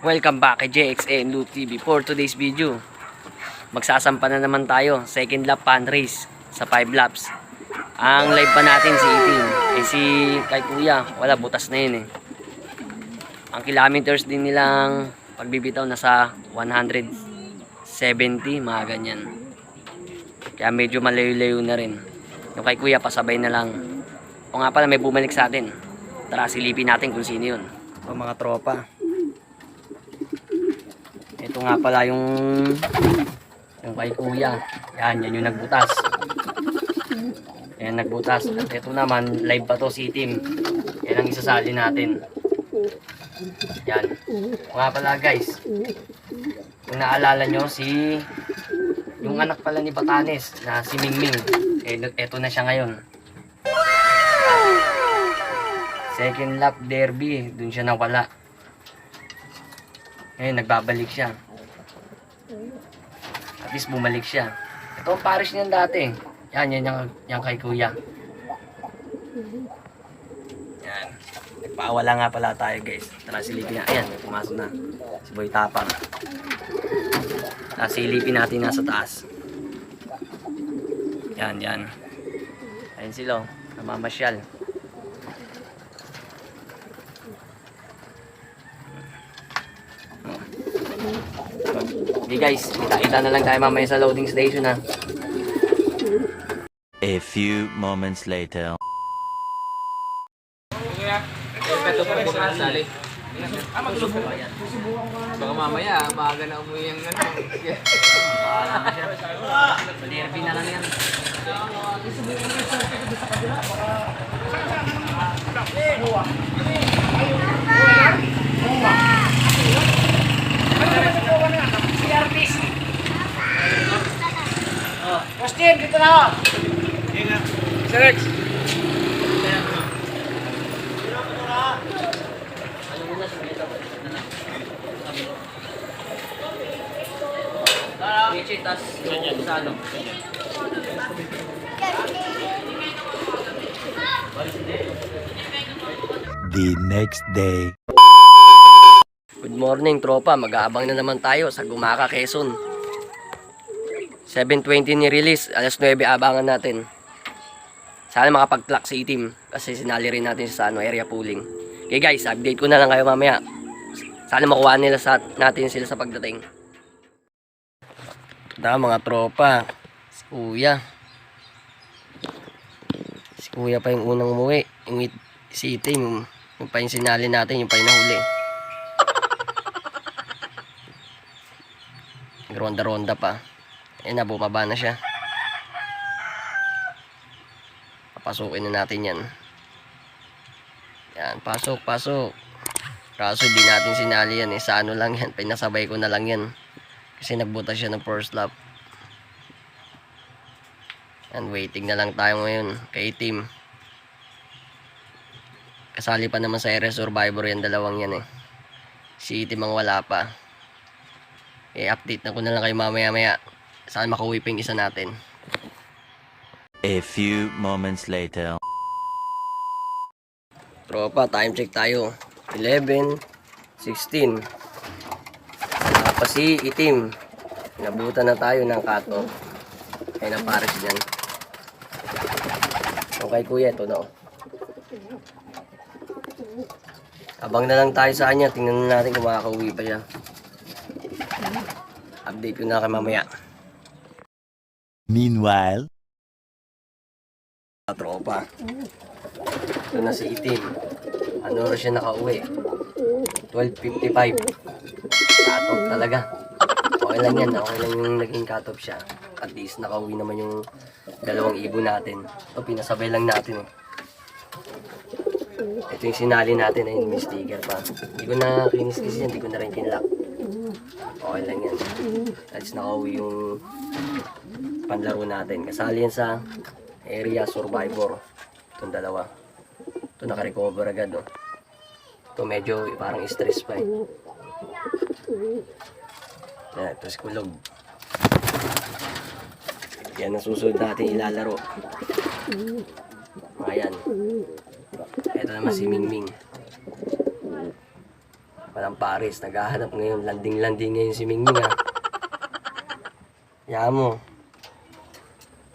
Welcome back kay JXN Loop TV. For today's video, magsasampa na naman tayo. Second lap pan race sa 5 laps. Ang live pa natin si Iting. Si kay Kuya, wala, butas na yun eh. Ang kilometers din nilang pagbibitaw nasa 170, mga ganyan. Kaya medyo malayo-layo na rin. Yung kay Kuya, pasabay na lang. O nga pala, may bumalik sa atin. Tara, silipin natin kung sino yun. O mga tropa. Ito nga pala yung kay Kuya. Yan yung nagbutas. Yan nagbutas. At ito naman, live pa to si Tim. Yan ang isasali natin. Yan. O nga pala guys, kung naalala nyo yung anak pala ni Batanes na si Mingming. Ito na siya ngayon. Second lap derby, dun siya nawala. Ngayon, nagbabalik siya. At least bumalik siya. Ito ang parish niyan dati. Yan yung kay Kuya. Yan. Nagpawala nga pala tayo guys. Tara, silipin na. Ayan, pumasok na. Si Boy Tapang. Tara, silipin natin nasa taas. Yan. Ayan sila. Namamasyal. Okay guys, kita na lang tayo mamaya sa loading station ha. A few moments later. Baka mamaya, maaga na umuwi ang ano. Wala na siya. Derby na lang yan. Justin, dito na! Sir Rex! Tas sa ano? The next day. Good morning tropa, mag-aabang na naman tayo sa Gumaka, Quezon. 7:20 ni release, alas 9 abangan natin. Sana makapag-clock si Itim kasi sinali rin natin sa area pooling. Okay guys, update ko na lang kayo mamaya. Sana makuha nila natin sila sa pagdating. Ito mga tropa, si Kuya. Si Kuya pa yung unang umuwi. Si Itim, yung pa yung sinali natin, yung pa yung nahuli. Ronda-ronda pa. Ayan na, bumaba na siya. Papasukin na natin yan. Yan, pasok. Kaso di natin sinali yan eh. Sa ano lang yan, pinasabay ko na lang yan. Kasi nagbutas siya ng first lap. And waiting na lang tayo ngayon kay Team. Kasali pa naman sa Area Survivor yan, dalawang yan eh. Si Team ang wala pa. Update na ko na lang kayo mamaya-maya. Saan makauwi pa yung isa natin. A few moments later. Tropa, time check tayo. 11:16. Wala pa si Itim. Nabutan na tayo ng kato. Kaya ng pares dyan. Okay Kuya, ito na oh. Abang na lang tayo sa kanya. Tingnan natin kung makakauwi pa siya. Update ko na kay mamaya. Meanwhile. Tropa. Ito na si Itim. Ano oras siya nakauwi? 12:55. Cut-off talaga. Okay lang yan. Okay lang yung naging cut-off siya. At least nakauwi naman yung dalawang ibon natin. Ito, pinasabay lang natin eh. Ito yung sinali natin. Ayun, may sticker pa. Hindi ko na kinis kasi yan. Hindi ko na rin kinlock. Okay lang yan. At least nakauwi yung panlaro natin. Kasali yan sa Area Survivor. Itong dalawa. Ito naka-recover agad. Oh. Ito medyo parang stress pa eh. Yan, ito si Kulog. Yan ang susunod natin ilalaro. Ayan. Ito naman si Mingming. Walang pares. Naghahanap ngayon. Landing-landing ngayon si Mingming ha. Yaman mo.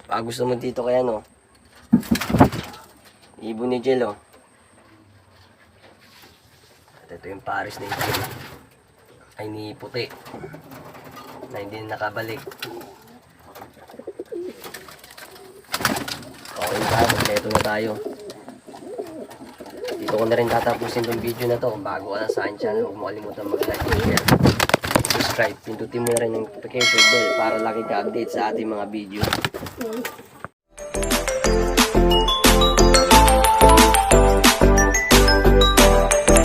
Baka gusto mo dito kaya no. Ibon ni Jel oh. At ito yung pares ni Jel. Ay ni puti. Na hindi na nakabalik. Okay pa, kompleto na tayo. Dito ko na rin tatapusin tong video na to. Kung bago ka na sa akin channel, huwag mo kalimutan mag-like and share. Subscribe, pindutin mo na rin yung notification bell para lagi ka update sa ating mga video.